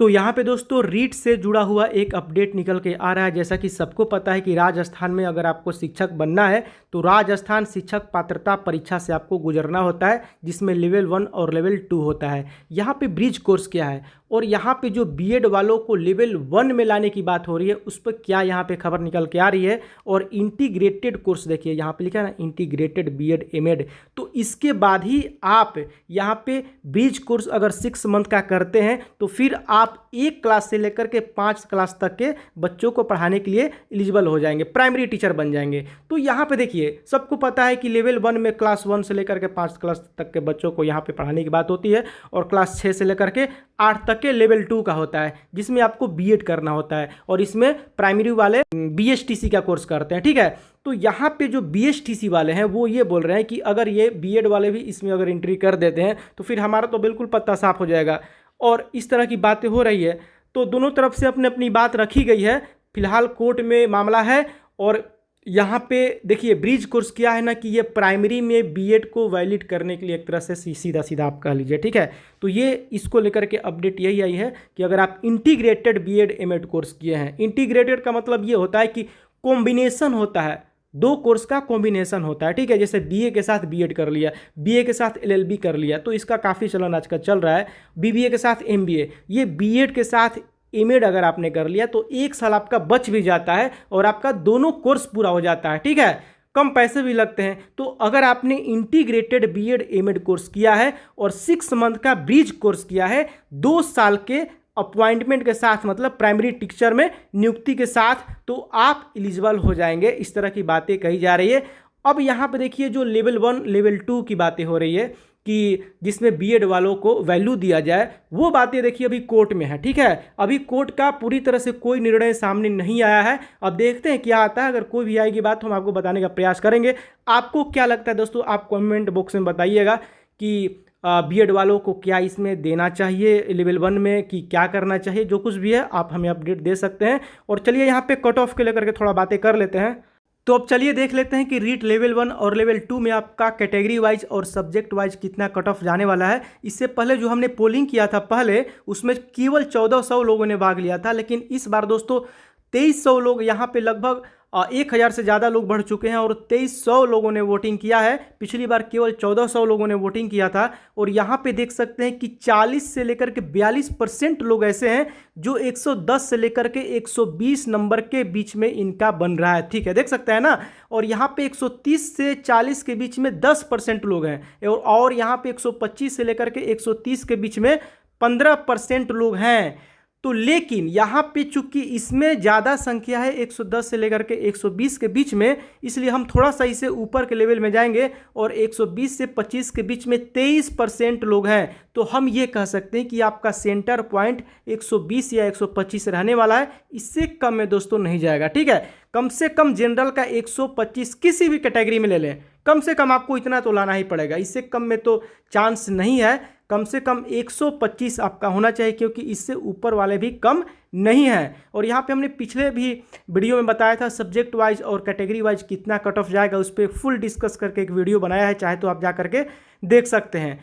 तो यहाँ पे दोस्तों रीट से जुड़ा हुआ एक अपडेट निकल के आ रहा है। जैसा कि सबको पता है कि राजस्थान में अगर आपको शिक्षक बनना है तो राजस्थान शिक्षक पात्रता परीक्षा से आपको गुजरना होता है, जिसमें लेवल 1 और लेवल 2 होता है। यहाँ पे ब्रिज कोर्स क्या है और यहाँ पे जो बीएड वालों को लेवल 1 में लाने की बात हो रही है उस पर क्या यहाँ पे खबर निकल के आ रही है। और इंटीग्रेटेड कोर्स देखिए यहाँ पे लिखा है ना, इंटीग्रेटेड बीएड एमएड। तो इसके बाद ही आप यहाँ पे ब्रिज कोर्स अगर 6 मंथ का करते हैं तो फिर आप 1 क्लास से लेकर के 5 क्लास तक के बच्चों को पढ़ाने के लिए एलिजिबल हो जाएंगे, प्राइमरी टीचर बन जाएंगे। तो यहाँ पे देखिए सबको पता है कि लेवल 1 में क्लास 1 से लेकर के 5 क्लास तक के बच्चों को यहाँ पे पढ़ाने की बात होती है, और क्लास 6 से लेकर के 8 तक के लेवल 2 का होता है, जिसमें आपको बीएड करना होता है, और इसमें प्राइमरी वाले बीएसटीसी का कोर्स करते हैं। ठीक है, तो यहाँ पे जो बीएसटीसी वाले हैं वो ये बोल रहे हैं कि अगर ये बीएड वाले भी इसमें अगर एंट्री कर देते हैं तो फिर हमारा तो बिल्कुल पत्ता साफ हो जाएगा। और इस तरह की बातें हो रही है, तो दोनों तरफ से अपनी अपनी बात रखी गई है। फिलहाल कोर्ट में मामला है। और यहाँ पे देखिए ब्रिज कोर्स क्या है ना कि ये प्राइमरी में बीएड को वैलिड करने के लिए एक तरह से सीधा सीधा आप कह लीजिए। ठीक है, तो ये इसको लेकर के अपडेट यही आई है कि अगर आप इंटीग्रेटेड बीएड एमएड कोर्स किए हैं, इंटीग्रेटेड का मतलब ये होता है कि कॉम्बिनेशन होता है, 2 कोर्स का कॉम्बिनेशन होता है। ठीक है, जैसे बीए के साथ बीएड कर लिया, बीए के साथ एलएलबी कर लिया, तो इसका काफ़ी चलन आजकल चल रहा है। बीबीए के साथ एमबीए, ये बीएड के साथ एमएड अगर आपने कर लिया तो 1 साल आपका बच भी जाता है और आपका दोनों कोर्स पूरा हो जाता है। ठीक है, कम पैसे भी लगते हैं। तो अगर आपने इंटीग्रेटेड बीएड एमएड कोर्स किया है और 6 मंथ का ब्रिज कोर्स किया है 2 साल के अपॉइंटमेंट के साथ, मतलब प्राइमरी टीचर में नियुक्ति के साथ, तो आप एलिजिबल हो जाएंगे। इस तरह की बातें कही जा रही है। अब यहाँ पे देखिए जो लेवल 1 लेवल 2 की बातें हो रही है कि जिसमें बीएड वालों को वैल्यू दिया जाए, वो बातें देखिए अभी कोर्ट में है। ठीक है, अभी कोर्ट का पूरी तरह से कोई निर्णय सामने नहीं आया है। अब देखते हैं क्या आता है। अगर कोई भी आएगी बात तो हम आपको बताने का प्रयास करेंगे। आपको क्या लगता है दोस्तों, आप कमेंट बॉक्स में बताइएगा कि बीएड वालों को क्या इसमें देना चाहिए लेवल 1 में, कि क्या करना चाहिए। जो कुछ भी है आप हमें अपडेट दे सकते हैं। और चलिए यहाँ पे कट ऑफ के लेकर के थोड़ा बातें कर लेते हैं। तो अब चलिए देख लेते हैं कि रीट लेवल 1 और लेवल 2 में आपका कैटेगरी वाइज और सब्जेक्ट वाइज कितना कट ऑफ जाने वाला है। इससे पहले जो हमने पोलिंग किया था पहले, उसमें केवल 1400 लोगों ने भाग लिया था, लेकिन इस बार दोस्तों 2300 लोग, यहाँ पे लगभग 1000 से ज़्यादा लोग बढ़ चुके हैं और 2300 लोगों ने वोटिंग किया है। पिछली बार केवल 1400 लोगों ने वोटिंग किया था। और यहाँ पे देख सकते हैं कि 40 से लेकर के 42% लोग ऐसे हैं जो 110 से लेकर के 120 नंबर के बीच में इनका बन रहा है। ठीक है, देख सकते हैं ना। और यहाँ पे 130 से 40 के बीच में 10% लोग हैं, और यहाँ पे 125 से लेकर के 130 के बीच में 15% लोग हैं। तो लेकिन यहाँ पे चूंकि इसमें ज़्यादा संख्या है 110 से लेकर के 120 के बीच में, इसलिए हम थोड़ा सा इसे ऊपर के लेवल में जाएंगे। और 120 से 25 के बीच में 23% लोग हैं। तो हम ये कह सकते हैं कि आपका सेंटर पॉइंट 120 या 125 रहने वाला है, इससे कम में दोस्तों नहीं जाएगा। ठीक है, कम से कम जनरल का 125 किसी भी कैटेगरी में ले लें, कम से कम आपको इतना तो लाना ही पड़ेगा। इससे कम में तो चांस नहीं है। कम से कम 125 आपका होना चाहिए, क्योंकि इससे ऊपर वाले भी कम नहीं है। और यहाँ पे हमने पिछले भी वीडियो में बताया था सब्जेक्ट वाइज और कैटेगरी वाइज कितना कट ऑफ जाएगा, उस पर फुल डिस्कस करके एक वीडियो बनाया है, चाहे तो आप जा करके देख सकते हैं।